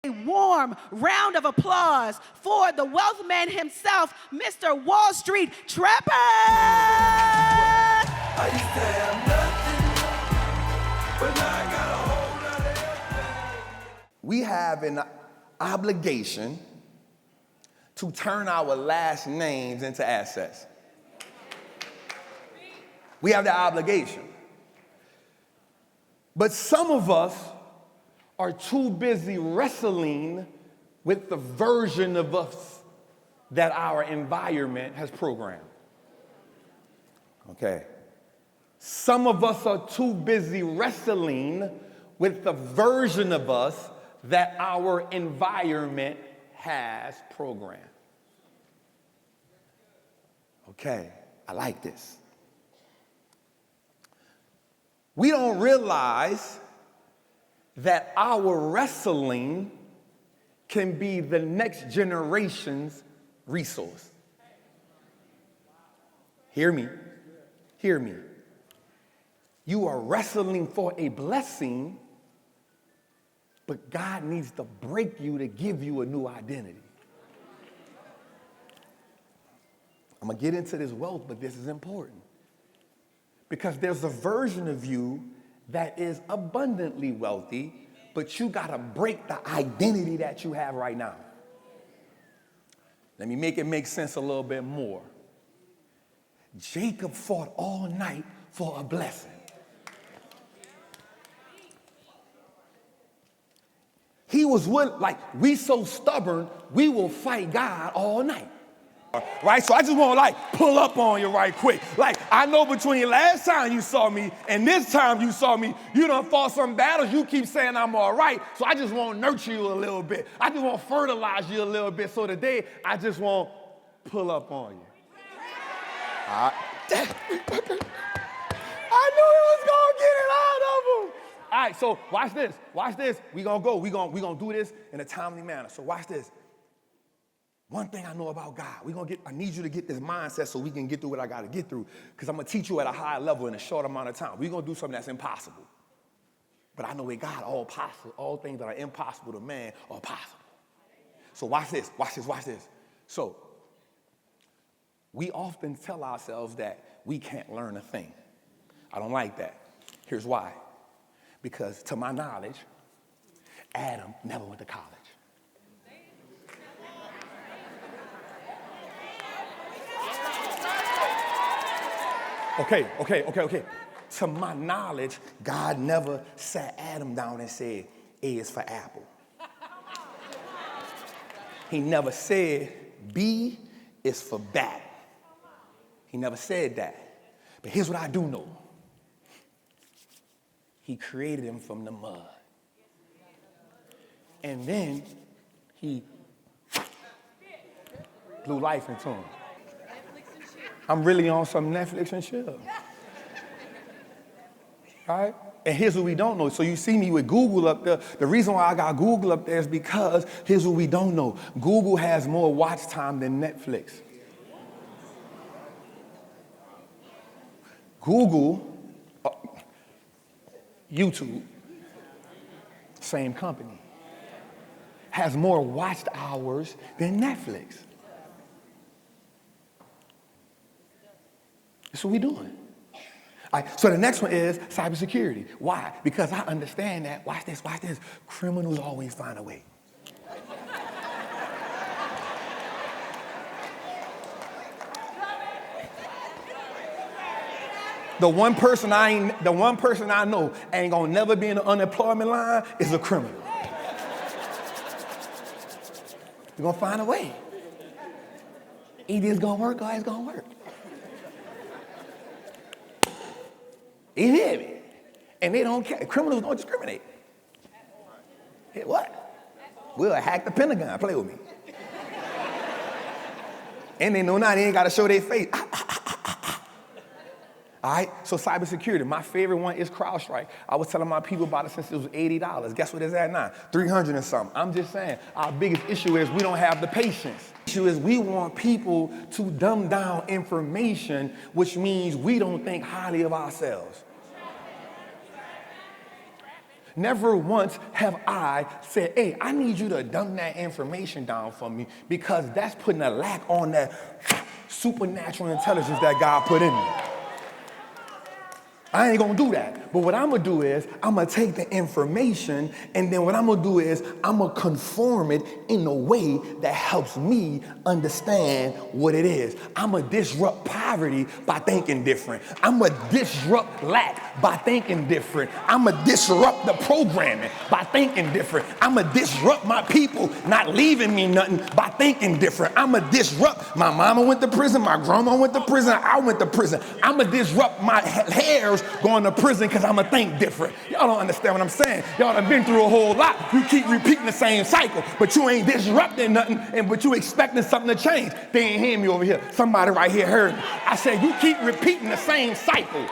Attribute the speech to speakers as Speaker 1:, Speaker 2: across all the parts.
Speaker 1: A warm round of applause for the wealth man himself, Mr. Wall Street Trapper.
Speaker 2: I used to have nothing, but now I got a whole lot of everything.
Speaker 3: We have an obligation to turn our last names into assets. We have the obligation. But some of us are too busy wrestling with the version of us that our environment has programmed. Okay. Some of us are too busy wrestling with the version of us that our environment has programmed. Okay, I like this. We don't realize that our wrestling can be the next generation's resource. Hear me. Hear me. You are wrestling for a blessing, but God needs to break you to give you a new identity. I'm going to get into this wealth, but this is important. Because there's a version of you that is abundantly wealthy, but you got to break the identity that you have right now. Let me make it make sense a little bit more. Jacob fought all night for a blessing. He was we so stubborn, we will fight God all night. Right? So I just want to pull up on you right quick. I know between last time you saw me and this time you saw me, you done fought some battles. You keep saying I'm all right. So I just want to nurture you a little bit. I just want to fertilize you a little bit. So today I just want to pull up on you. All right. I knew he was going to get it out of him. All right, so watch this. Watch this. We're going to go. We're going to do this in a timely manner. So watch this. One thing I know about God, I need you to get this mindset so we can get through what I got to get through, because I'm going to teach you at a high level in a short amount of time. We're going to do something that's impossible. But I know with God, all things that are impossible to man are possible. So watch this, watch this, watch this. So we often tell ourselves that we can't learn a thing. I don't like that. Here's why. Because to my knowledge, Adam never went to college. Okay. To my knowledge, God never sat Adam down and said, A is for apple. He never said, B is for bat. He never said that. But here's what I do know. He created him from the mud. And then he blew life into him. I'm really on some Netflix and chill. Right? And here's what we don't know. So you see me with Google up there. The reason why I got Google up there is because here's what we don't know. Google has more watch time than Netflix. Google, YouTube, same company, has more watched hours than Netflix. That's what we're doing. All right, so the next one is cybersecurity. Why? Because I understand that, watch this, criminals always find a way. The one person I know ain't gonna never be in the unemployment line is a criminal. You're gonna find a way. Either it's gonna work or it's gonna work. You hear me? And they don't care. Criminals don't discriminate. Hey, what? We'll hack the Pentagon. Play with me. And they know now they ain't got to show their face. All right? So cybersecurity. My favorite one is CrowdStrike. I was telling my people about it since it was $80. Guess what it's at now? $300 and something. I'm just saying, our biggest issue is we don't have the patience. The issue is we want people to dumb down information, which means we don't think highly of ourselves. Never once have I said, hey, I need you to dump that information down for me because that's putting a lack on that supernatural intelligence that God put in me. I ain't gonna do that. But what I'm gonna do is, I'm gonna take the information, and then what I'm gonna do is, I'm gonna conform it in a way that helps me understand what it is. I'm gonna disrupt poverty by thinking different. I'm gonna disrupt lack by thinking different. I'm gonna disrupt the programming by thinking different. I'm gonna disrupt my people not leaving me nothing by thinking different. I'm gonna disrupt, my mama went to prison, my grandma went to prison, I went to prison. I'm gonna disrupt my hairs going to prison because I'm going to think different. Y'all don't understand what I'm saying. Y'all have been through a whole lot. You keep repeating the same cycle, but you ain't disrupting nothing, but you expecting something to change. They ain't hearing me over here. Somebody right here heard me. I said, you keep repeating the same cycle.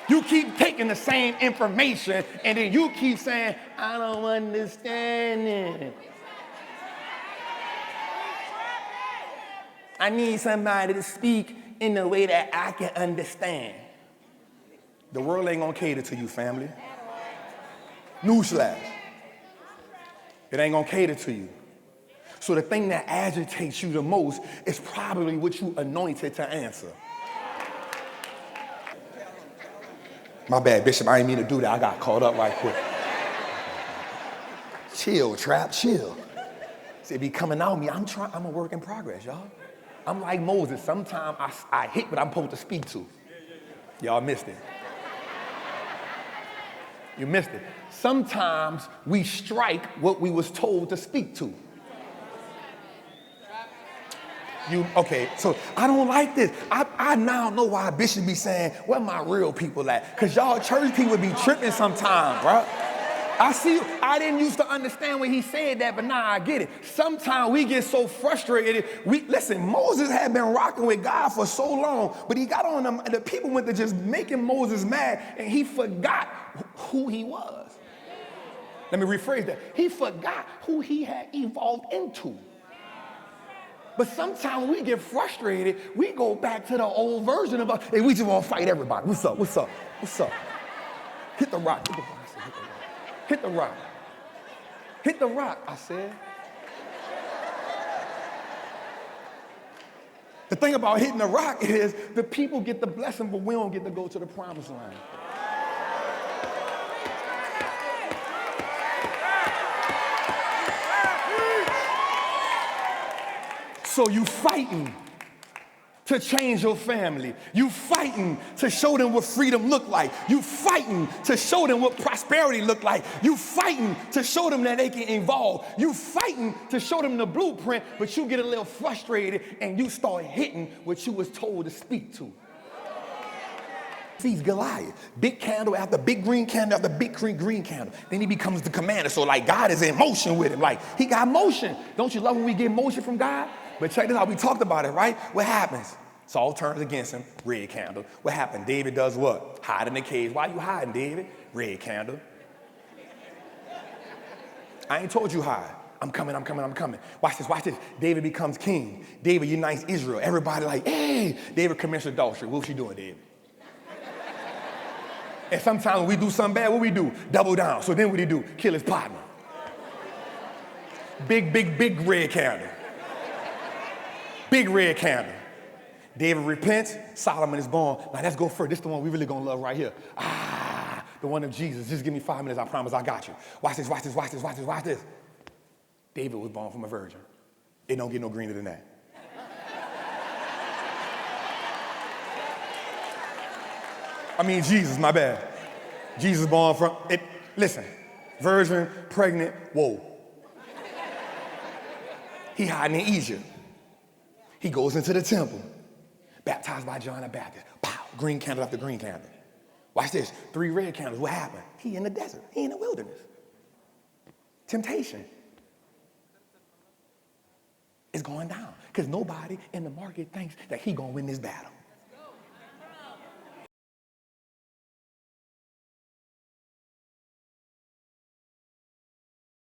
Speaker 3: You keep taking the same information, and then you keep saying, I don't understand it. I need somebody to speak in a way that I can understand. The world ain't gonna cater to you, family. Newsflash. It ain't gonna cater to you. So the thing that agitates you the most is probably what you anointed to answer. My bad, Bishop, I didn't mean to do that. I got caught up right quick. Chill, Trap, chill. See, it be coming out of me. I'm a work in progress, y'all. I'm like Moses. Sometimes I hit what I'm supposed to speak to. Y'all missed it. You missed it. Sometimes we strike what we was told to speak to. Okay, so I don't like this. I now know why Bishop be saying, where my real people at? Because y'all church people be tripping sometimes, bro. I didn't used to understand when he said that, but now I get it. Sometimes we get so frustrated. Listen, Moses had been rocking with God for so long, but he got on them, and the people went to just making Moses mad, and he forgot who he was. Let me rephrase that. He forgot who he had evolved into. But sometimes when we get frustrated, we go back to the old version of us, and we just want to fight everybody. What's up? What's up? What's up? Hit the rock. Hit the rock. Hit the rock. Hit the rock, I said. The thing about hitting the rock is the people get the blessing, but we don't get to go to the promised land. So you fighting to change your family. You fighting to show them what freedom look like. You fighting to show them what prosperity look like. You fighting to show them that they can evolve. You fighting to show them the blueprint, but you get a little frustrated and you start hitting what you was told to speak to. Sees Goliath. Big candle after big green candle after big green candle. Then he becomes the commander. So like God is in motion with him. Like he got motion. Don't you love when we get motion from God? But check this out, we talked about it, right? What happens? Saul turns against him, red candle. What happened? David does what? Hide in the cave. Why you hiding, David? Red candle. I ain't told you hide. I'm coming. Watch this. David becomes king. David unites Israel. Everybody like, hey. David commits adultery. What's she doing, David? And sometimes when we do something bad, what we do? Double down. So then what do you do? Kill his partner. Big red candle. Big red candle. David repents. Solomon is born. Now let's go first. This is the one we really gonna love right here. The one of Jesus. Just give me 5 minutes. I promise I got you. Watch this. David was born from a virgin. It don't get no greener than that. I mean Jesus, my bad. Jesus born from it. Listen, virgin, pregnant, whoa. He hiding in Egypt. He goes into the temple, baptized by John the Baptist. Pow, green candle after green candle. Watch this, 3 red candles. What happened? He in the desert. He in the wilderness. Temptation is going down because nobody in the market thinks that he gonna win this battle.